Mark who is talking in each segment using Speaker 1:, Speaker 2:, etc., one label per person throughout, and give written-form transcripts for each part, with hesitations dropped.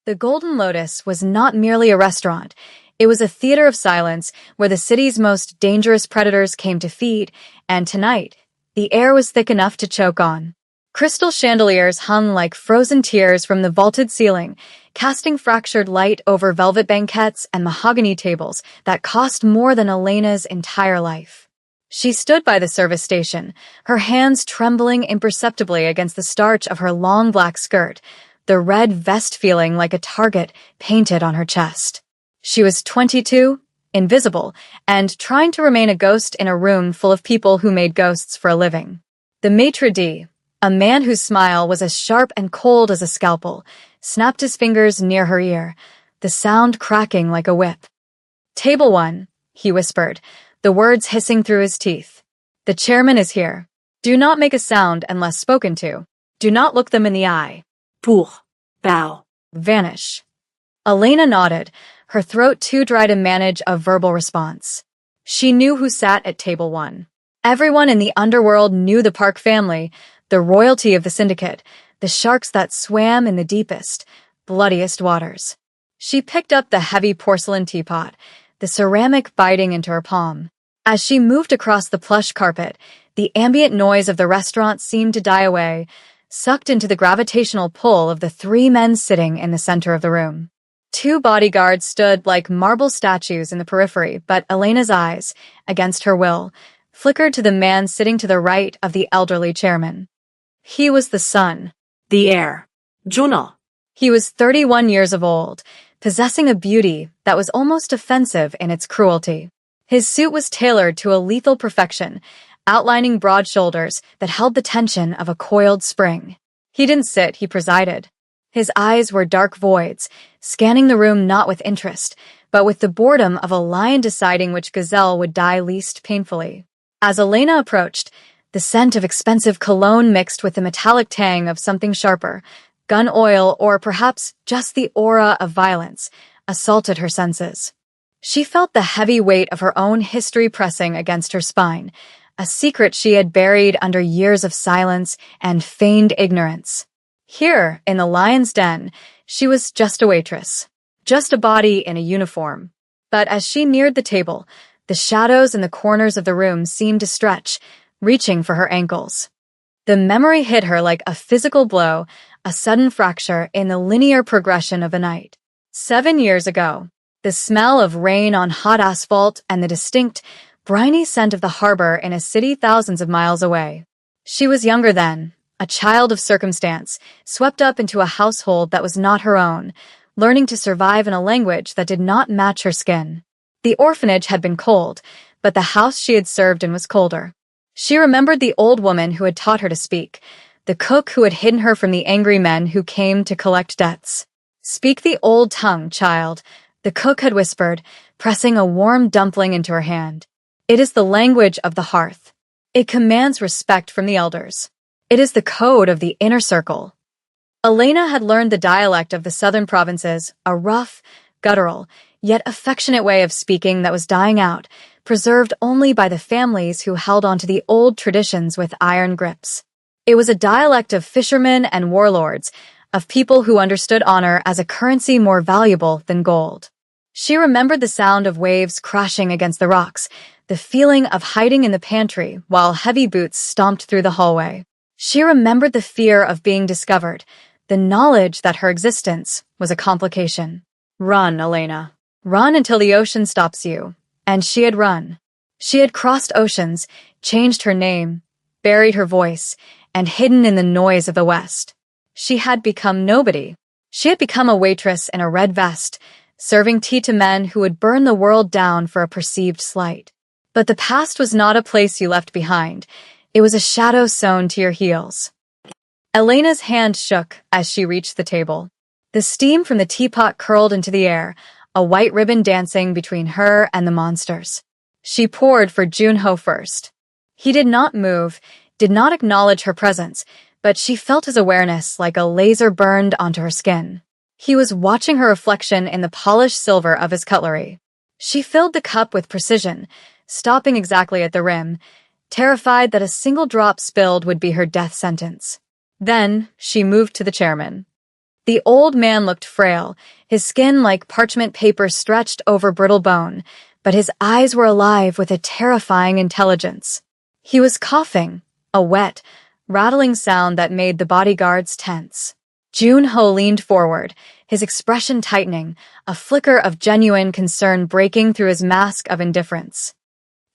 Speaker 1: The Golden Lotus was not merely a restaurant. It was a theater of silence where the city's most dangerous predators came to feed, and tonight, the air was thick enough to choke on. Crystal chandeliers hung like frozen tears from the vaulted ceiling, casting fractured light over velvet banquettes and mahogany tables that cost more than Elena's entire life. She stood by the service station, her hands trembling imperceptibly against the starch of her long black skirt, the red vest feeling like a target painted on her chest. She was 22, invisible, and trying to remain a ghost in a room full of people who made ghosts for a living. The maitre d', a man whose smile was as sharp and cold as a scalpel, snapped his fingers near her ear, the sound cracking like a whip. "Table 1, he whispered, the words hissing through his teeth. "The chairman is here. Do not make a sound unless spoken to. Do not look them in the eye.
Speaker 2: Pour. Bow.
Speaker 1: Vanish." Elena nodded, her throat too dry to manage a verbal response. She knew who sat at table 1. Everyone in the underworld knew the Park family, the royalty of the syndicate, the sharks that swam in the deepest, bloodiest waters. She picked up the heavy porcelain teapot, the ceramic biting into her palm. As she moved across the plush carpet, the ambient noise of the restaurant seemed to die away, sucked into the gravitational pull of the 3 men sitting in the center of the room. 2 bodyguards stood like marble statues in the periphery, but Elena's eyes, against her will, flickered to the man sitting to the right of the elderly chairman. He was the son,
Speaker 2: The heir. Jonah.
Speaker 1: He was 31 years of old, possessing a beauty that was almost offensive in its cruelty. His suit was tailored to a lethal perfection, outlining broad shoulders that held the tension of a coiled spring. He didn't sit, he presided. His eyes were dark voids, scanning the room not with interest, but with the boredom of a lion deciding which gazelle would die least painfully. As Elena approached, the scent of expensive cologne mixed with the metallic tang of something sharper, gun oil or perhaps just the aura of violence, assaulted her senses. She felt the heavy weight of her own history pressing against her spine, a secret she had buried under years of silence and feigned ignorance. Here, in the lion's den, she was just a waitress, just a body in a uniform. But as she neared the table, the shadows in the corners of the room seemed to stretch, reaching for her ankles. The memory hit her like a physical blow, a sudden fracture in the linear progression of the night. 7 years ago, the smell of rain on hot asphalt and the distinct, briny scent of the harbor in a city thousands of miles away. She was younger then, a child of circumstance, swept up into a household that was not her own, learning to survive in a language that did not match her skin. The orphanage had been cold, but the house she had served in was colder. She remembered the old woman who had taught her to speak, the cook who had hidden her from the angry men who came to collect debts. "Speak the old tongue, child," the cook had whispered, pressing a warm dumpling into her hand. "It is the language of the hearth. It commands respect from the elders. It is the code of the inner circle." Elena had learned the dialect of the southern provinces, a rough, guttural, yet affectionate way of speaking that was dying out, preserved only by the families who held onto the old traditions with iron grips. It was a dialect of fishermen and warlords, of people who understood honor as a currency more valuable than gold. She remembered the sound of waves crashing against the rocks, the feeling of hiding in the pantry while heavy boots stomped through the hallway. She remembered the fear of being discovered, the knowledge that her existence was a complication. Run, Elena. Run until the ocean stops you. And she had run. She had crossed oceans, changed her name, buried her voice, and hidden in the noise of the West. She had become nobody. She had become a waitress in a red vest, serving tea to men who would burn the world down for a perceived slight. But the past was not a place you left behind. It was a shadow sewn to your heels. Elena's hand shook as she reached the table. The steam from the teapot curled into the air, a white ribbon dancing between her and the monsters. She poured for Junho first. He did not move, did not acknowledge her presence, but she felt his awareness like a laser burned onto her skin. He was watching her reflection in the polished silver of his cutlery. She filled the cup with precision, stopping exactly at the rim, terrified that a single drop spilled would be her death sentence. Then she moved to the chairman. The old man looked frail, his skin like parchment paper stretched over brittle bone, but his eyes were alive with a terrifying intelligence. He was coughing, a wet, rattling sound that made the bodyguards tense. Junho leaned forward, his expression tightening, a flicker of genuine concern breaking through his mask of indifference.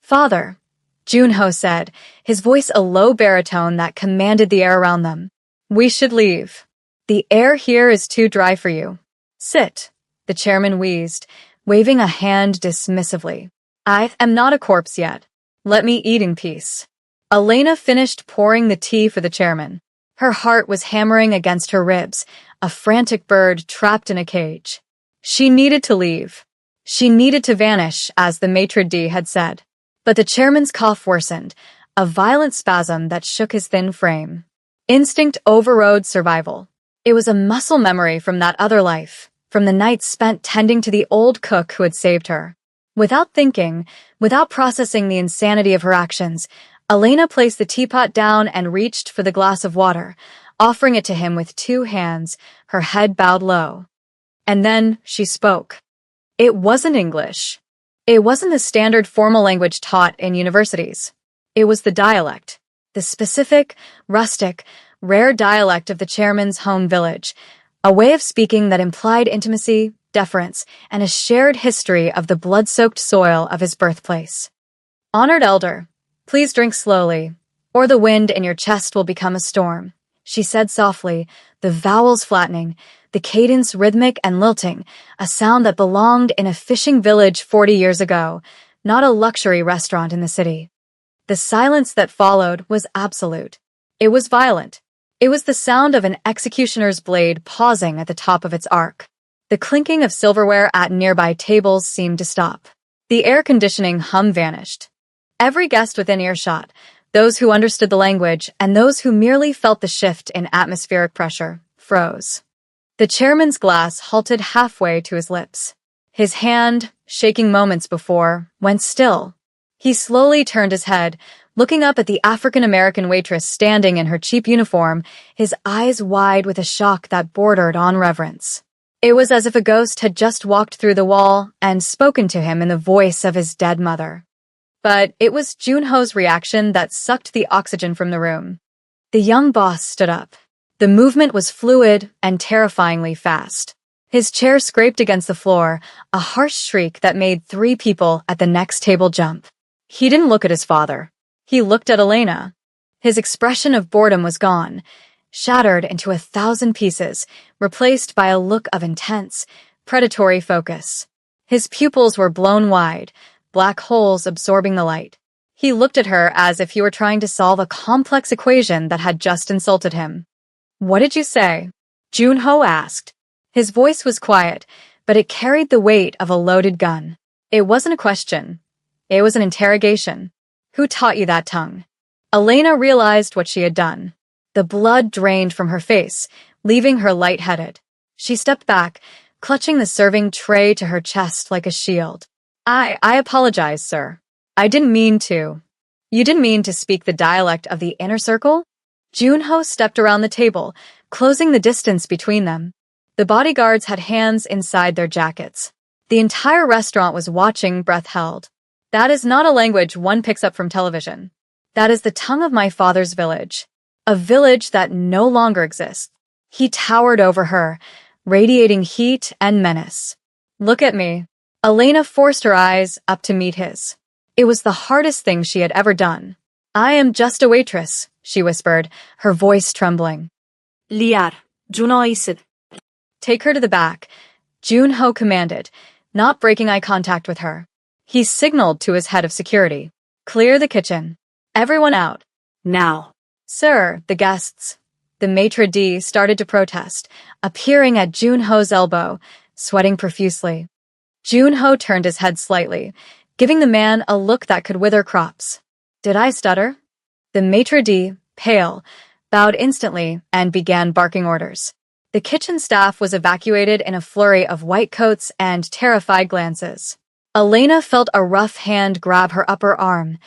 Speaker 1: "Father," Junho said, his voice a low baritone that commanded the air around them. "We should leave. The air here is too dry for you. Sit," the chairman wheezed, waving a hand dismissively. "I am not a corpse yet. Let me eat in peace." Elena finished pouring the tea for the chairman. Her heart was hammering against her ribs, a frantic bird trapped in a cage. She needed to leave. She needed to vanish, as the maitre d' had said. But the chairman's cough worsened, a violent spasm that shook his thin frame. Instinct overrode survival. It was a muscle memory from that other life, from the nights spent tending to the old cook who had saved her. Without thinking, without processing the insanity of her actions, Elena placed the teapot down and reached for the glass of water, offering it to him with two hands, her head bowed low. And then she spoke. It wasn't English. It wasn't the standard formal language taught in universities. It was the dialect, the specific, rustic, rare dialect of the chairman's home village, a way of speaking that implied intimacy, deference, and a shared history of the blood-soaked soil of his birthplace. "Honored elder, please drink slowly, or the wind in your chest will become a storm," she said softly, the vowels flattening, the cadence rhythmic and lilting, a sound that belonged in a fishing village 40 years ago, not a luxury restaurant in the city. The silence that followed was absolute. It was violent. It was the sound of an executioner's blade pausing at the top of its arc. The clinking of silverware at nearby tables seemed to stop. The air conditioning hum vanished. Every guest within earshot, those who understood the language and those who merely felt the shift in atmospheric pressure, froze. The chairman's glass halted halfway to his lips. His hand, shaking moments before, went still. He slowly turned his head, looking up at the African-American waitress standing in her cheap uniform, his eyes wide with a shock that bordered on reverence. It was as if a ghost had just walked through the wall and spoken to him in the voice of his dead mother. But it was Junho's reaction that sucked the oxygen from the room. The young boss stood up. The movement was fluid and terrifyingly fast. His chair scraped against the floor, a harsh shriek that made 3 people at the next table jump. He didn't look at his father. He looked at Elena. His expression of boredom was gone, shattered into 1,000 pieces, replaced by a look of intense, predatory focus. His pupils were blown wide, black holes absorbing the light. He looked at her as if he were trying to solve a complex equation that had just insulted him. "What did you say?" Junho asked. His voice was quiet, but it carried the weight of a loaded gun. It wasn't a question. It was an interrogation. "Who taught you that tongue?" Elena realized what she had done. The blood drained from her face, leaving her lightheaded. She stepped back, clutching the serving tray to her chest like a shield. I apologize, sir. I didn't mean to." "You didn't mean to speak the dialect of the inner circle?" Junho stepped around the table, closing the distance between them. The bodyguards had hands inside their jackets. The entire restaurant was watching, breath held. "That is not a language one picks up from television. That is the tongue of my father's village. A village that no longer exists." He towered over her, radiating heat and menace. "Look at me." Elena forced her eyes up to meet his. It was the hardest thing she had ever done. "I am just a waitress," she whispered, her voice trembling.
Speaker 2: Liar, Junho isid.
Speaker 1: "Take her to the back," Junho commanded, not breaking eye contact with her. He signaled to his head of security. "Clear the kitchen. Everyone out."
Speaker 2: Now.
Speaker 1: "Sir, the guests." The maitre d' started to protest, appearing at Junho's elbow, sweating profusely. Junho turned his head slightly, giving the man a look that could wither crops. "Did I stutter?" The maitre d', pale, bowed instantly and began barking orders. The kitchen staff was evacuated in a flurry of white coats and terrified glances. Elena felt a rough hand grab her upper arm,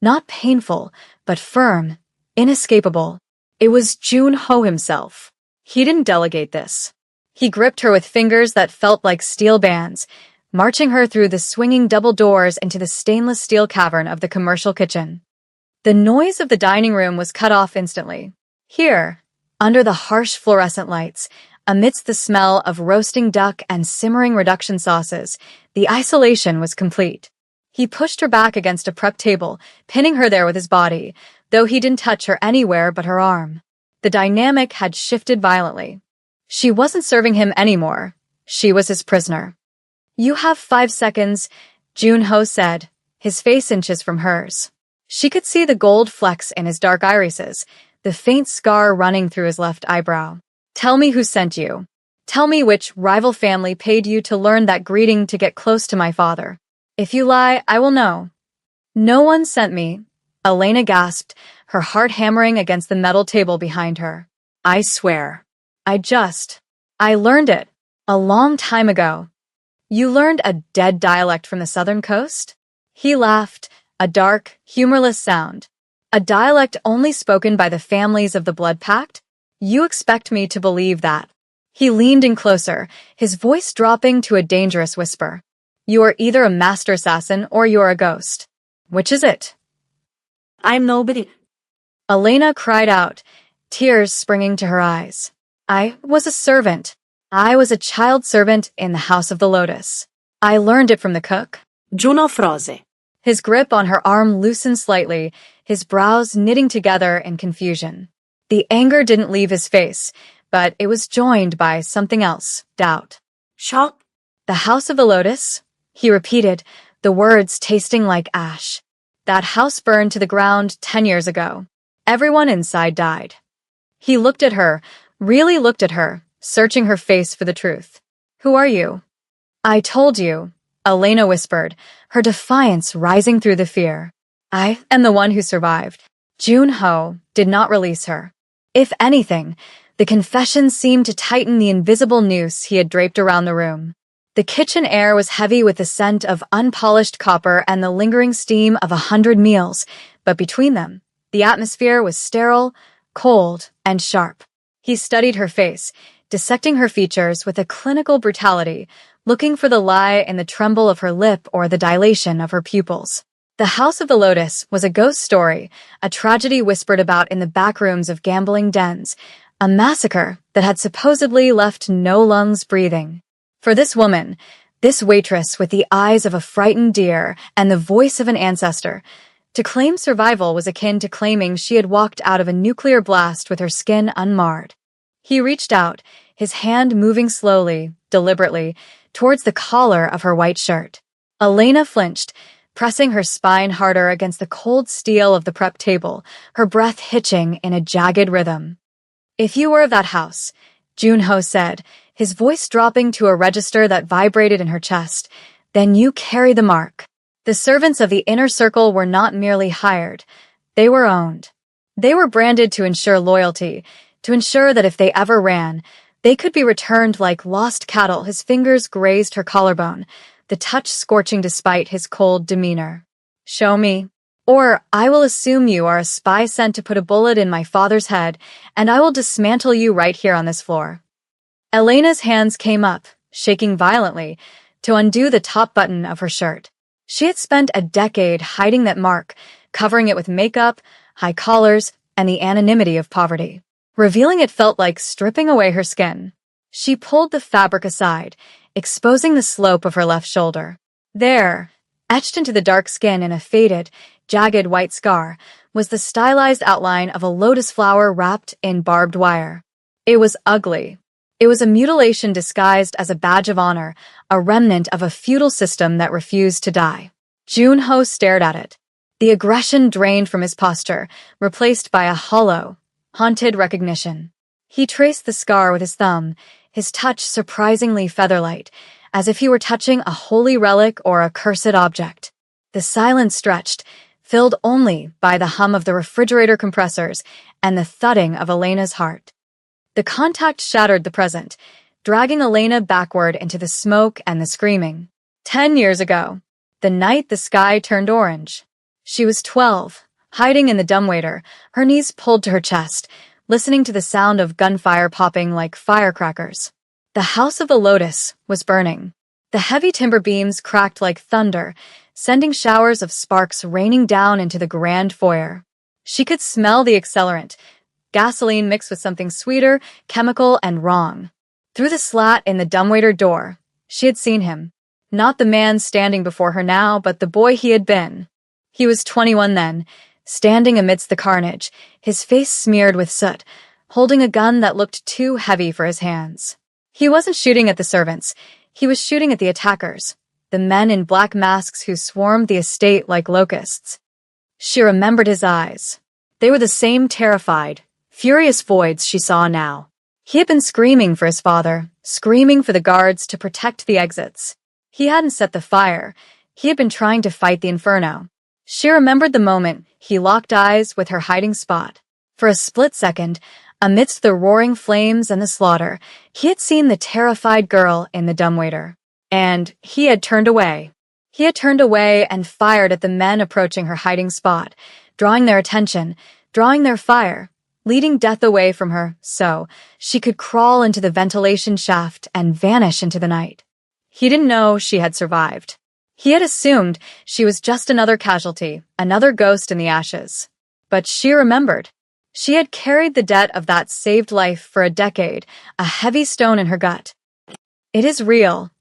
Speaker 1: not painful, but firm, inescapable. It was Junho himself. He didn't delegate this. He gripped her with fingers that felt like steel bands, marching her through the swinging double doors into the stainless steel cavern of the commercial kitchen. The noise of the dining room was cut off instantly. Here, under the harsh fluorescent lights, amidst the smell of roasting duck and simmering reduction sauces, the isolation was complete. He pushed her back against a prep table, pinning her there with his body, though he didn't touch her anywhere but her arm. The dynamic had shifted violently. She wasn't serving him anymore. She was his prisoner. "You have 5 seconds," Jun-ho said, his face inches from hers. She could see the gold flecks in his dark irises, the faint scar running through his left eyebrow. "Tell me who sent you. Tell me which rival family paid you to learn that greeting to get close to my father. If you lie, I will know." "No one sent me," Elena gasped, her heart hammering against the metal table behind her. "I swear. I learned it. A long time ago." "You learned a dead dialect from the southern coast?" He laughed, a dark, humorless sound. "A dialect only spoken by the families of the Blood Pact? You expect me to believe that?" He leaned in closer, his voice dropping to a dangerous whisper. "You are either a master assassin or you are a ghost. Which is it?"
Speaker 2: I'm nobody.
Speaker 1: Elena cried out, tears springing to her eyes. "I was a servant. I was a child servant in the House of the Lotus. I learned it from the cook."
Speaker 2: Juno frose.
Speaker 1: His grip on her arm loosened slightly, his brows knitting together in confusion. The anger didn't leave his face, but it was joined by something else, doubt.
Speaker 2: Shock.
Speaker 1: "The House of the Lotus?" he repeated, the words tasting like ash. "That house burned to the ground 10 years ago. Everyone inside died." He looked at her, really looked at her, searching her face for the truth. "Who are you?" "I told you," Elena whispered, her defiance rising through the fear. "I am the one who survived." Jun-ho did not release her. If anything, the confession seemed to tighten the invisible noose he had draped around the room. The kitchen air was heavy with the scent of unpolished copper and the lingering steam of 100 meals, but between them, the atmosphere was sterile, cold, and sharp. He studied her face, dissecting her features with a clinical brutality, looking for the lie in the tremble of her lip or the dilation of her pupils. The House of the Lotus was a ghost story, a tragedy whispered about in the back rooms of gambling dens, a massacre that had supposedly left no lungs breathing. For this woman, this waitress with the eyes of a frightened deer and the voice of an ancestor, to claim survival was akin to claiming she had walked out of a nuclear blast with her skin unmarred. He reached out, his hand moving slowly, deliberately, towards the collar of her white shirt. Elena flinched, pressing her spine harder against the cold steel of the prep table, her breath hitching in a jagged rhythm. "If you were of that house," Jun-ho said, his voice dropping to a register that vibrated in her chest, "then you carry the mark." The servants of the inner circle were not merely hired, they were owned. They were branded to ensure loyalty, to ensure that if they ever ran, they could be returned like lost cattle. His fingers grazed her collarbone, the touch scorching despite his cold demeanor. "Show me. Or I will assume you are a spy sent to put a bullet in my father's head, and I will dismantle you right here on this floor." Elena's hands came up, shaking violently, to undo the top button of her shirt. She had spent a decade hiding that mark, covering it with makeup, high collars, and the anonymity of poverty. Revealing it felt like stripping away her skin. She pulled the fabric aside, exposing the slope of her left shoulder. There, etched into the dark skin in a faded, jagged white scar, was the stylized outline of a lotus flower wrapped in barbed wire. It was ugly. It was a mutilation disguised as a badge of honor, a remnant of a feudal system that refused to die. Jun-ho stared at it. The aggression drained from his posture, replaced by a hollow, haunted recognition. He traced the scar with his thumb, his touch surprisingly featherlight, as if he were touching a holy relic or a cursed object. The silence stretched, filled only by the hum of the refrigerator compressors and the thudding of Elena's heart. The contact shattered the present, dragging Elena backward into the smoke and the screaming. 10 years ago, the night the sky turned orange. She was 12, hiding in the dumbwaiter, her knees pulled to her chest, listening to the sound of gunfire popping like firecrackers. The House of the Lotus was burning. The heavy timber beams cracked like thunder, sending showers of sparks raining down into the grand foyer. She could smell the accelerant, gasoline mixed with something sweeter, chemical, and wrong. Through the slat in the dumbwaiter door, she had seen him. Not the man standing before her now, but the boy he had been. He was 21 then, standing amidst the carnage, his face smeared with soot, holding a gun that looked too heavy for his hands. He wasn't shooting at the servants. He was shooting at the attackers, the men in black masks who swarmed the estate like locusts. She remembered his eyes. They were the same terrified, furious voids she saw now. He had been screaming for his father, screaming for the guards to protect the exits. He hadn't set the fire. He had been trying to fight the inferno. She remembered the moment he locked eyes with her hiding spot. For a split second, amidst the roaring flames and the slaughter, he had seen the terrified girl in the dumbwaiter. And he had turned away. He had turned away and fired at the men approaching her hiding spot, drawing their attention, drawing their fire, leading death away from her so she could crawl into the ventilation shaft and vanish into the night. He didn't know she had survived. He had assumed she was just another casualty, another ghost in the ashes. But she remembered. She had carried the debt of that saved life for a decade, a heavy stone in her gut. "It is real,"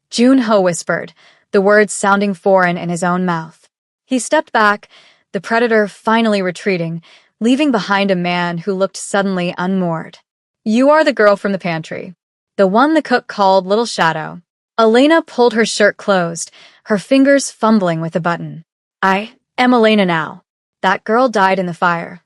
Speaker 1: Jun-ho whispered, the words sounding foreign in his own mouth. He stepped back, the predator finally retreating, leaving behind a man who looked suddenly unmoored. "You are the girl from the pantry. The one the cook called Little Shadow." Elena pulled her shirt closed, her fingers fumbling with a button. "I am Elena now. That girl died in the fire."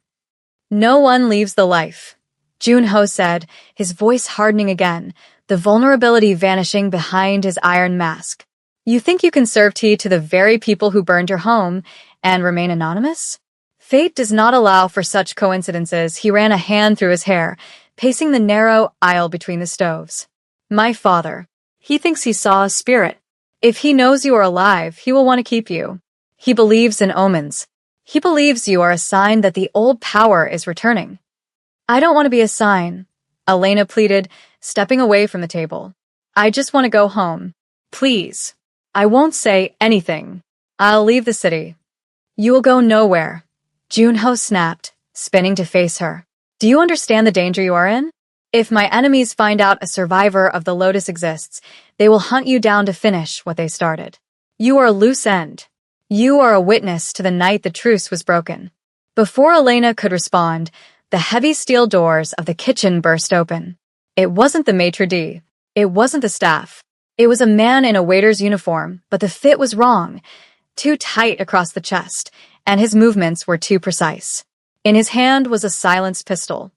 Speaker 1: "No one leaves the life," Jun-ho said, his voice hardening again, the vulnerability vanishing behind his iron mask. "You think you can serve tea to the very people who burned your home and remain anonymous? Fate does not allow for such coincidences." He ran a hand through his hair, pacing the narrow aisle between the stoves. "My father. He thinks he saw a spirit. If he knows you are alive, he will want to keep you. He believes in omens. He believes you are a sign that the old power is returning." "I don't want to be a sign," Elena pleaded, stepping away from the table. "I just want to go home. Please. I won't say anything. I'll leave the city." "You will go nowhere," Jun-ho snapped, spinning to face her. "Do you understand the danger you are in? If my enemies find out a survivor of the Lotus exists, they will hunt you down to finish what they started. You are a loose end. You are a witness to the night the truce was broken." Before Elena could respond, the heavy steel doors of the kitchen burst open. It wasn't the maitre d'. It wasn't the staff. It was a man in a waiter's uniform, but the fit was wrong, too tight across the chest, and his movements were too precise. In his hand was a silenced pistol.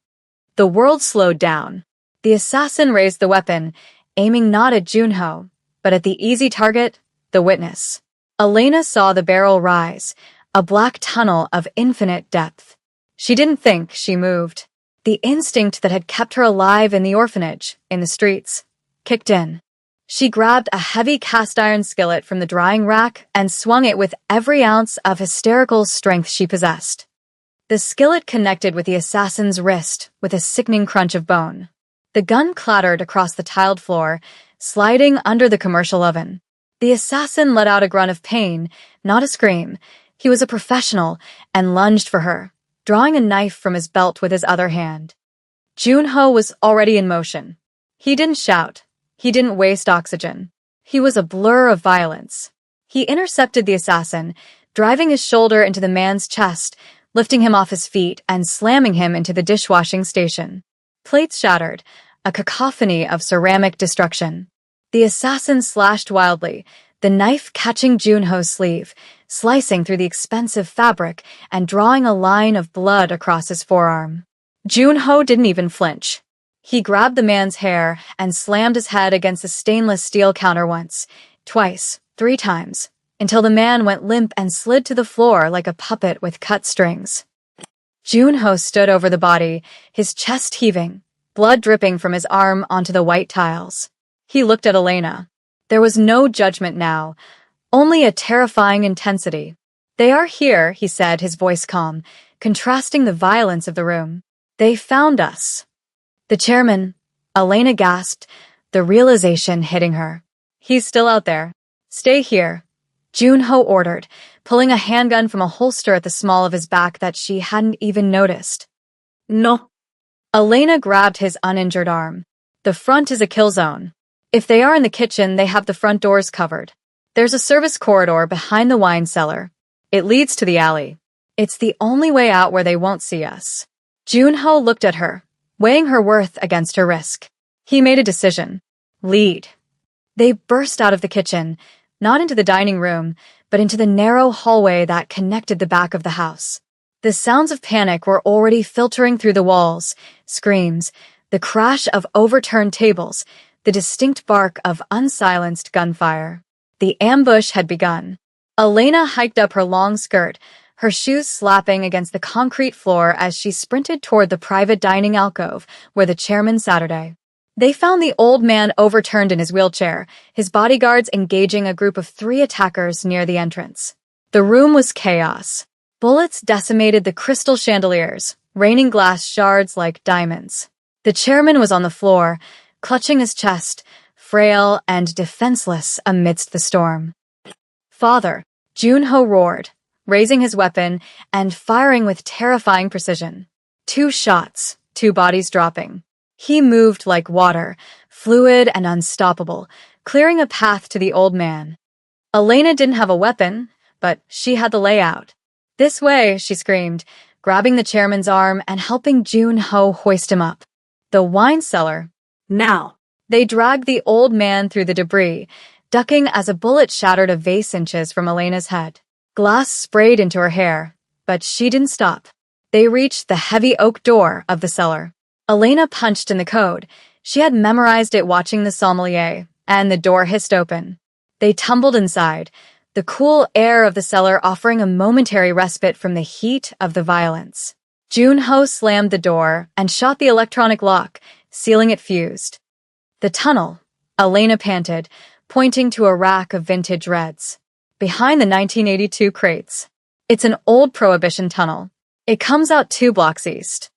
Speaker 1: The world slowed down. The assassin raised the weapon, aiming not at Jun-ho, but at the easy target, the witness. Elena saw the barrel rise, a black tunnel of infinite depth. She didn't think, she moved. The instinct that had kept her alive in the orphanage, in the streets, kicked in. She grabbed a heavy cast-iron skillet from the drying rack and swung it with every ounce of hysterical strength she possessed. The skillet connected with the assassin's wrist with a sickening crunch of bone. The gun clattered across the tiled floor, sliding under the commercial oven. The assassin let out a grunt of pain, not a scream. He was a professional and lunged for her, drawing a knife from his belt with his other hand. Jun-ho was already in motion. He didn't shout. He didn't waste oxygen. He was a blur of violence. He intercepted the assassin, driving his shoulder into the man's chest, lifting him off his feet and slamming him into the dishwashing station. Plates shattered, a cacophony of ceramic destruction. The assassin slashed wildly, the knife catching Jun-ho's sleeve, slicing through the expensive fabric and drawing a line of blood across his forearm. Jun-ho didn't even flinch. He grabbed the man's hair and slammed his head against the stainless steel counter once, twice, 3 times, until the man went limp and slid to the floor like a puppet with cut strings. Jun-ho stood over the body, his chest heaving, blood dripping from his arm onto the white tiles. He looked at Elena. There was no judgment now, only a terrifying intensity. "They are here," he said, his voice calm, contrasting the violence of the room. "They found us." "The chairman," Elena gasped, the realization hitting her. He's still out there. Stay here, Junho ordered, pulling a handgun from a holster at the small of his back that she hadn't even noticed.
Speaker 2: No.
Speaker 1: Elena grabbed his uninjured arm. The front is a kill zone. If they are in the kitchen, they have the front doors covered. There's a service corridor behind the wine cellar. It leads to the alley. It's the only way out where they won't see us. Junho looked at her, weighing her worth against her risk. He made a decision. Lead. They burst out of the kitchen, not into the dining room, but into the narrow hallway that connected the back of the house. The sounds of panic were already filtering through the walls, screams, the crash of overturned tables, the distinct bark of unsilenced gunfire. The ambush had begun. Elena hiked up her long skirt, her shoes slapping against the concrete floor as she sprinted toward the private dining alcove where the chairman sat. They found the old man overturned in his wheelchair, his bodyguards engaging a group of 3 attackers near the entrance. The room was chaos. Bullets decimated the crystal chandeliers, raining glass shards like diamonds. The chairman was on the floor, clutching his chest, frail and defenseless amidst the storm. Father, Junho roared, raising his weapon and firing with terrifying precision. 2 shots, 2 bodies dropping. He moved like water, fluid and unstoppable, clearing a path to the old man. Elena didn't have a weapon, but she had the layout. This way, she screamed, grabbing the chairman's arm and helping Junho hoist him up. The wine cellar.
Speaker 2: Now.
Speaker 1: They dragged the old man through the debris, ducking as a bullet shattered a vase inches from Elena's head. Glass sprayed into her hair, but she didn't stop. They reached the heavy oak door of the cellar. Elena punched in the code. She had memorized it watching the sommelier, and the door hissed open. They tumbled inside, the cool air of the cellar offering a momentary respite from the heat of the violence. Junho slammed the door and shot the electronic lock, sealing it fused. The tunnel, Elena panted, pointing to a rack of vintage reds. Behind the 1982 crates. It's an old Prohibition tunnel. It comes out 2 blocks east.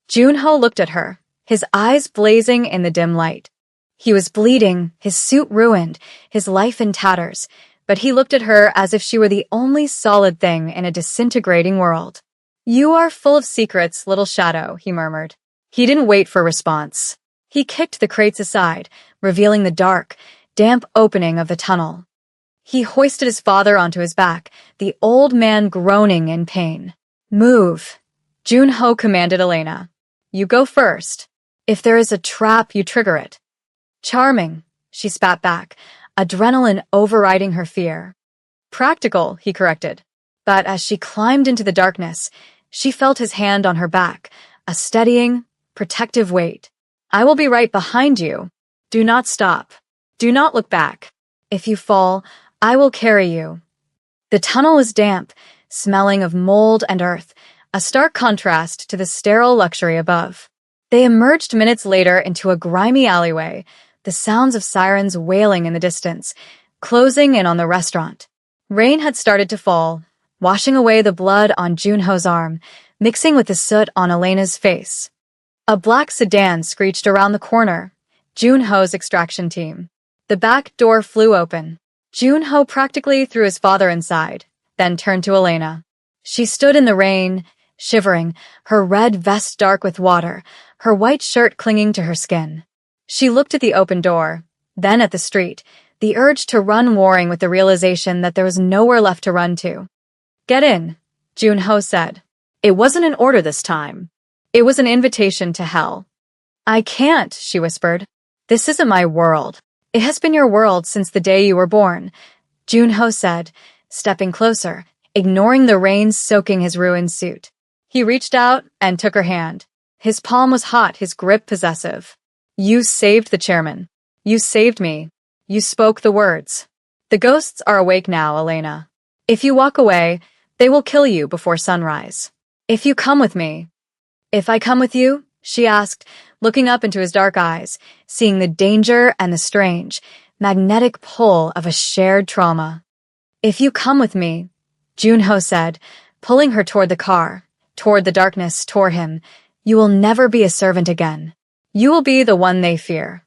Speaker 1: Junho looked at her, his eyes blazing in the dim light. He was bleeding, his suit ruined, his life in tatters, but he looked at her as if she were the only solid thing in a disintegrating world. You are full of secrets, little shadow, he murmured. He didn't wait for a response. He kicked the crates aside, revealing the dark, damp opening of the tunnel. He hoisted his father onto his back, the old man groaning in pain. Move, Junho commanded Elena. You go first. If there is a trap, you trigger it. Charming, she spat back, adrenaline overriding her fear. Practical, he corrected. But as she climbed into the darkness, she felt his hand on her back, a steadying, protective weight. I will be right behind you. Do not stop. Do not look back. If you fall, I will carry you. The tunnel was damp, smelling of mold and earth, a stark contrast to the sterile luxury above. They emerged minutes later into a grimy alleyway, the sounds of sirens wailing in the distance, closing in on the restaurant. Rain had started to fall, washing away the blood on Junho's arm, mixing with the soot on Elena's face. A black sedan screeched around the corner, Junho's extraction team. The back door flew open. Junho practically threw his father inside, then turned to Elena. She stood in the rain, shivering, her red vest dark with water, her white shirt clinging to her skin. She looked at the open door, then at the street, the urge to run warring with the realization that there was nowhere left to run to. Get in, Junho said. It wasn't an order this time. It was an invitation to hell. I can't, she whispered. This isn't my world. It has been your world since the day you were born, Junho said, stepping closer, ignoring the rain soaking his ruined suit. He reached out and took her hand. His palm was hot, his grip possessive. You saved the chairman. You saved me. You spoke the words. The ghosts are awake now, Elena. If you walk away, they will kill you before sunrise. If you come with me. If I come with you? She asked, looking up into his dark eyes, seeing the danger and the strange, magnetic pull of a shared trauma. If you come with me, Junho said, pulling her toward the car, toward the darkness, toward him, you will never be a servant again. You will be the one they fear.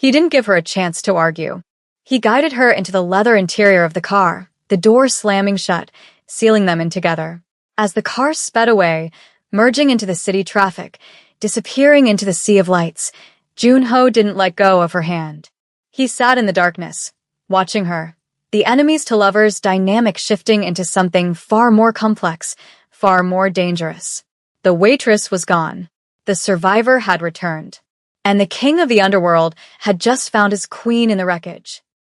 Speaker 1: He didn't give her a chance to argue. He guided her into the leather interior of the car, the door slamming shut, sealing them in together. As the car sped away, merging into the city traffic, disappearing into the sea of lights, Junho didn't let go of her hand. He sat in the darkness, watching her, the enemies to lovers dynamic shifting into something far more complex, far more dangerous. The waitress was gone. The survivor had returned. And the king of the underworld had just found his queen in the wreckage.